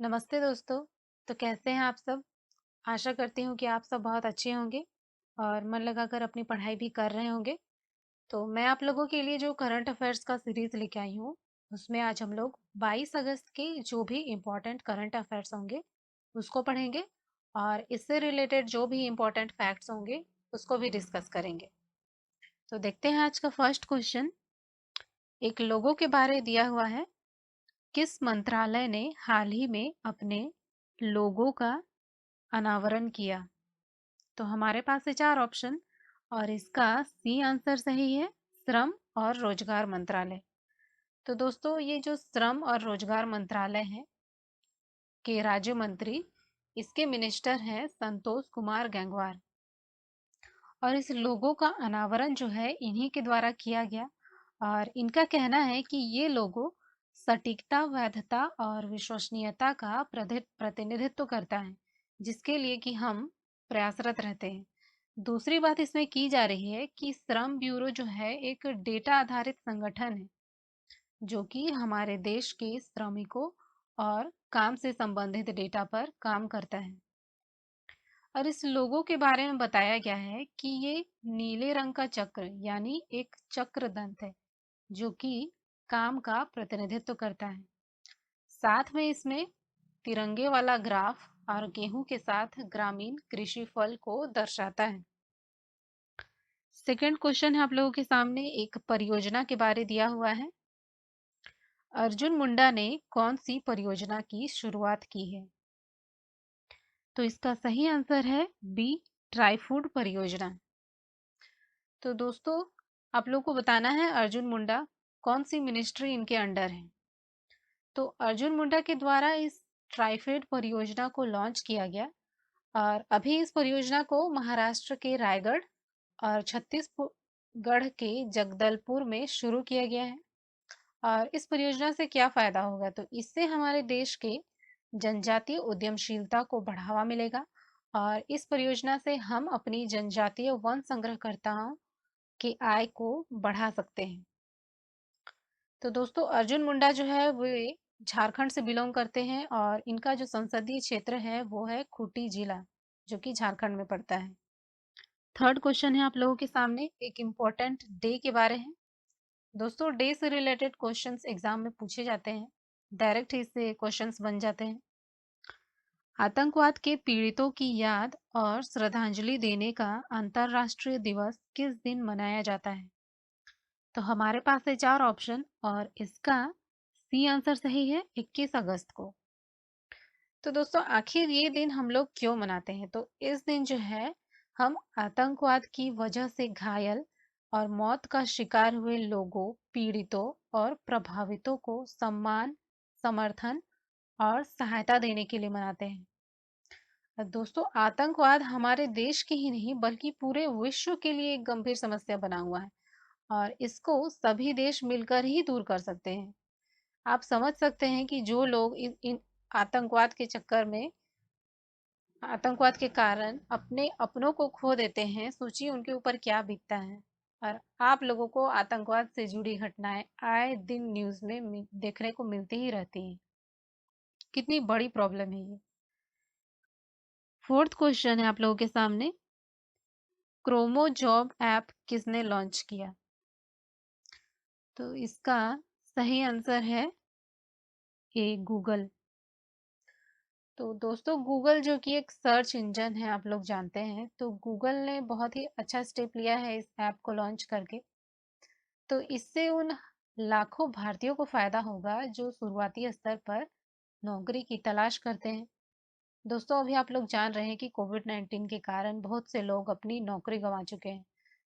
नमस्ते दोस्तों। तो कैसे हैं आप सब? आशा करती हूँ कि आप सब बहुत अच्छे होंगे और मन लगाकर अपनी पढ़ाई भी कर रहे होंगे। तो मैं आप लोगों के लिए जो करंट अफेयर्स का सीरीज लेके आई हूँ, उसमें आज हम लोग 22 अगस्त के जो भी इम्पोर्टेंट करंट अफेयर्स होंगे, उसको पढ़ेंगे और इससे रिलेटेड जो भी इम्पोर्टेंट फैक्ट्स होंगे, उसको भी डिस्कस करेंगे। तो देखते हैं आज का फर्स्ट क्वेश्चन। एक लोगो के बारे दिया हुआ है। किस मंत्रालय ने हाल ही में अपने लोगो का अनावरण किया? तो हमारे पास है चार ऑप्शन और इसका सी आंसर सही है, श्रम और रोजगार मंत्रालय। तो दोस्तों, ये जो श्रम और रोजगार मंत्रालय है के राज्य मंत्री, इसके मिनिस्टर हैं संतोष कुमार गंगवार। और इस लोगो का अनावरण जो है इन्हीं के द्वारा किया गया और इनका कहना है कि ये लोगो सटीकता, वैधता और विश्वसनीयता का प्रतिनिधित्व करता है, जिसके लिए कि हम प्रयासरत रहते हैं। दूसरी बात इसमें की जा रही है कि श्रम ब्यूरो जो है एक डेटा आधारित संगठन है, जो कि हमारे देश के श्रमिकों और काम से संबंधित डेटा पर काम करता है। और इस लोगो के बारे में बताया गया है कि ये नीले रंग का चक्र यानी एक चक्र दंत है, जो कि काम का प्रतिनिधित्व करता है। साथ में इसमें तिरंगे वाला ग्राफ और गेहूं के साथ ग्रामीण कृषि फल को दर्शाता है। सेकंड क्वेश्चन है आप लोगों के सामने, एक परियोजना के बारे दिया हुआ है। अर्जुन मुंडा ने कौन सी परियोजना की शुरुआत की है? तो इसका सही आंसर है बी, ट्राईफूड परियोजना। तो दोस्तों, आप लोग को बताना है अर्जुन मुंडा कौन सी मिनिस्ट्री इनके अंडर है। तो अर्जुन मुंडा के द्वारा इस ट्राइफेड परियोजना को लॉन्च किया गया और अभी इस परियोजना को महाराष्ट्र के रायगढ़ और छत्तीसगढ़ के जगदलपुर में शुरू किया गया है। और इस परियोजना से क्या फायदा होगा? तो इससे हमारे देश के जनजातीय उद्यमशीलता को बढ़ावा मिलेगा और इस परियोजना से हम अपनी जनजातीय वन संग्रहकर्ताओं की आय को बढ़ा सकते हैं। तो दोस्तों, अर्जुन मुंडा जो है वे झारखंड से बिलोंग करते हैं और इनका जो संसदीय क्षेत्र है वो है खूंटी जिला, जो कि झारखंड में पड़ता है। थर्ड क्वेश्चन है आप लोगों के सामने, एक इम्पोर्टेंट डे के बारे है। दोस्तों, डे से रिलेटेड क्वेश्चंस एग्जाम में पूछे जाते हैं, डायरेक्ट इससे क्वेश्चंस बन जाते हैं। आतंकवाद के पीड़ितों की याद और श्रद्धांजलि देने का अंतर्राष्ट्रीय दिवस किस दिन मनाया जाता है? तो हमारे पास है चार ऑप्शन और इसका सी आंसर सही है, 21 अगस्त को। तो दोस्तों, आखिर ये दिन हम लोग क्यों मनाते हैं? तो इस दिन जो है हम आतंकवाद की वजह से घायल और मौत का शिकार हुए लोगों, पीड़ितों और प्रभावितों को सम्मान, समर्थन और सहायता देने के लिए मनाते हैं। दोस्तों, आतंकवाद हमारे देश की ही नहीं बल्कि पूरे विश्व के लिए एक गंभीर समस्या बना हुआ है और इसको सभी देश मिलकर ही दूर कर सकते हैं। आप समझ सकते हैं कि जो लोग इन आतंकवाद के चक्कर में, आतंकवाद के कारण अपने अपनों को खो देते हैं, सोचिए उनके ऊपर क्या बीतता है। और आप लोगों को आतंकवाद से जुड़ी घटनाएं आए दिन न्यूज में देखने को मिलती ही रहती हैं। कितनी बड़ी प्रॉब्लम है ये। फोर्थ क्वेश्चन है आप लोगों के सामने, क्रोमो जॉब ऐप किसने लॉन्च किया? तो इसका सही आंसर है ए, गूगल। तो दोस्तों, गूगल जो कि एक सर्च इंजन है, आप लोग जानते हैं, तो गूगल ने बहुत ही अच्छा स्टेप लिया है इस ऐप को लॉन्च करके। तो इससे उन लाखों भारतीयों को फायदा होगा जो शुरुआती स्तर पर नौकरी की तलाश करते हैं। दोस्तों, अभी आप लोग जान रहे हैं कि कोविड-19 के कारण बहुत से लोग अपनी नौकरी गंवा चुके हैं।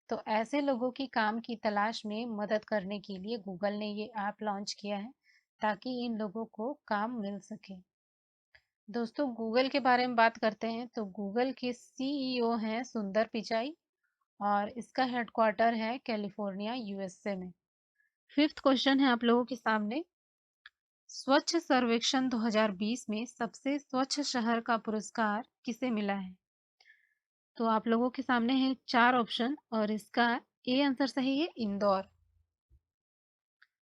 तो ऐसे लोगों की काम की तलाश में मदद करने के लिए गूगल ने ये ऐप लॉन्च किया है, ताकि इन लोगों को काम मिल सके। दोस्तों, गूगल के बारे में बात करते हैं तो गूगल के सीईओ हैं सुंदर पिचाई और इसका हेडक्वार्टर है कैलिफोर्निया, यूएसए में। फिफ्थ क्वेश्चन है आप लोगों के सामने, स्वच्छ सर्वेक्षण 2020 में सबसे स्वच्छ शहर का पुरस्कार किसे मिला है? तो आप लोगों के सामने है चार ऑप्शन और इसका ए आंसर सही है, इंदौर।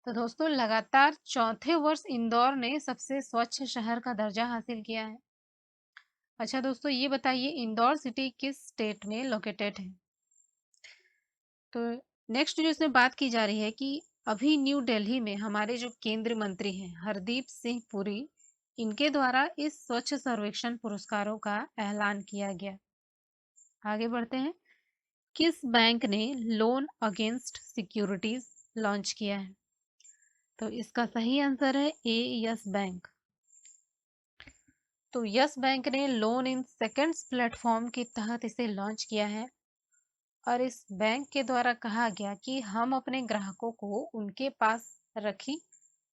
तो दोस्तों लगातार चौथे वर्ष इंदौर ने सबसे स्वच्छ शहर का दर्जा हासिल किया है। अच्छा दोस्तों, ये बताइए इंदौर सिटी किस स्टेट में लोकेटेड है? तो नेक्स्ट जो इसमें बात की जा रही है कि अभी न्यू दिल्ली में हमारे जो केंद्रीय मंत्री हैं हरदीप सिंह पुरी, इनके द्वारा इस स्वच्छ सर्वेक्षण पुरस्कारों का ऐलान किया गया। आगे बढ़ते हैं। किस बैंक ने लोन अगेंस्ट सिक्योरिटीज लॉन्च किया है? तो इसका सही आंसर है ए, यस बैंक। तो यस बैंक ने लोन इन सेकंड्स प्लेटफॉर्म के तहत इसे लॉन्च किया है और इस बैंक के द्वारा कहा गया कि हम अपने ग्राहकों को उनके पास रखी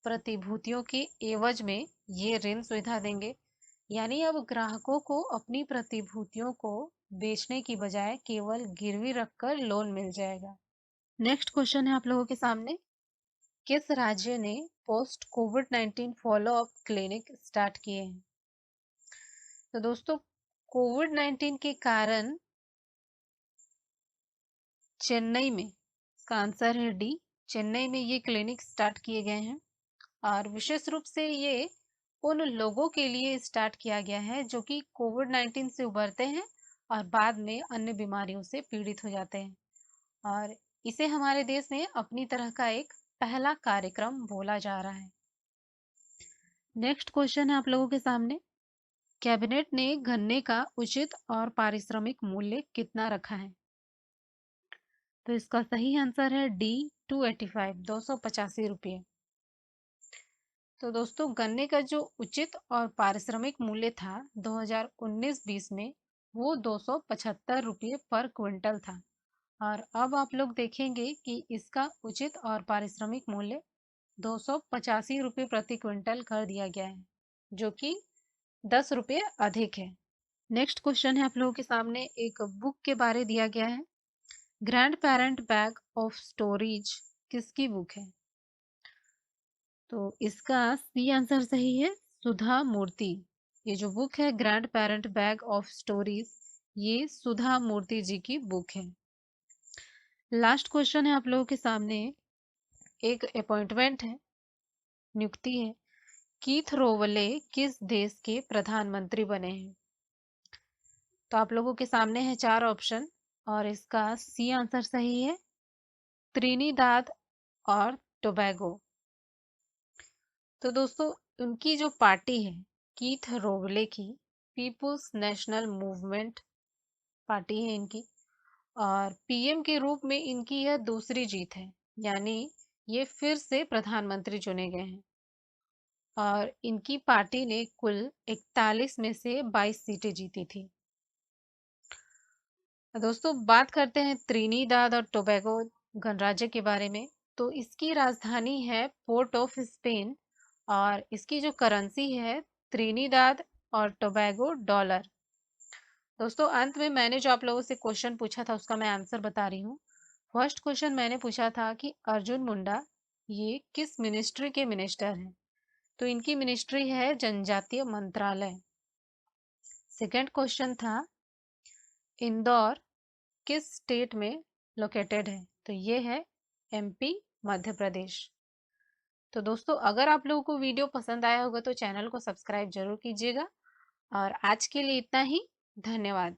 प्रतिभूतियों के एवज में ये ऋण सुविधा देंगे। यानी अब ग्राहकों को अपनी प्रतिभूतियों को बेचने की बजाय केवल गिरवी रखकर लोन मिल जाएगा। नेक्स्ट क्वेश्चन है आप लोगों के सामने। किस राज्य ने पोस्ट कोविड-19 फॉलो अप क्लिनिक स्टार्ट किए हैं? तो दोस्तों कोविड-19 के कारण चेन्नई में, इसका आंसर है डी, चेन्नई में ये क्लिनिक स्टार्ट किए गए हैं और विशेष रूप से ये उन लोगों के लिए स्टार्ट किया गया है जो कि कोविड-19 से उबरते हैं और बाद में अन्य बीमारियों से पीड़ित हो जाते हैं और इसे हमारे देश में अपनी तरह का एक पहला कार्यक्रम बोला जा रहा है। नेक्स्ट क्वेश्चन है आप लोगों के सामने। कैबिनेट ने गन्ने का उचित और पारिश्रमिक मूल्य कितना रखा है? तो इसका सही आंसर है डी, 285, 285 रुपये। तो दोस्तों गन्ने का जो उचित और पारिश्रमिक मूल्य था 2019-20 में वो 275 रुपये पर क्विंटल था और अब आप लोग देखेंगे कि इसका उचित और पारिश्रमिक मूल्य 285 रुपये प्रति क्विंटल कर दिया गया है, जो कि 10 रुपये अधिक है। नेक्स्ट क्वेश्चन है आप लोगों के सामने, एक बुक के बारे दिया गया है। Grand parent bag of stories किसकी बुक है? तो इसका सी आंसर सही है, सुधा मूर्ति। ये जो बुक है grand parent bag of stories, ये सुधा मूर्ति जी की बुक है। लास्ट क्वेश्चन है आप लोगों के सामने, एक अपॉइंटमेंट है, नियुक्ति है। कीथ रोवले किस देश के प्रधानमंत्री बने हैं? तो आप लोगों के सामने है 4 ऑप्शन और इसका सी आंसर सही है, त्रिनिदाद और टोबैगो। तो दोस्तों उनकी जो पार्टी है कीथ रोवले की, पीपुल्स नेशनल मूवमेंट पार्टी है इनकी और पीएम के रूप में इनकी यह दूसरी जीत है, यानी ये फिर से प्रधानमंत्री चुने गए हैं और इनकी पार्टी ने कुल 41 में से 22 सीटें जीती थी। दोस्तों बात करते हैं त्रिनिदाद और टोबैगो गणराज्य के बारे में। तो इसकी राजधानी है पोर्ट ऑफ स्पेन और इसकी जो करेंसी है त्रिनिदाद और टोबैगो डॉलर। दोस्तों अंत में मैंने जो आप लोगों से क्वेश्चन पूछा था उसका मैं आंसर बता रही हूँ। फर्स्ट क्वेश्चन मैंने पूछा था कि अर्जुन मुंडा ये किस मिनिस्ट्री के मिनिस्टर हैं? तो इनकी मिनिस्ट्री है जनजातीय मंत्रालय। सेकंड क्वेश्चन था इंदौर किस स्टेट में लोकेटेड है? तो ये है एमपी, मध्य प्रदेश। तो दोस्तों अगर आप लोगों को वीडियो पसंद आया होगा तो चैनल को सब्सक्राइब जरूर कीजिएगा और आज के लिए इतना ही। धन्यवाद।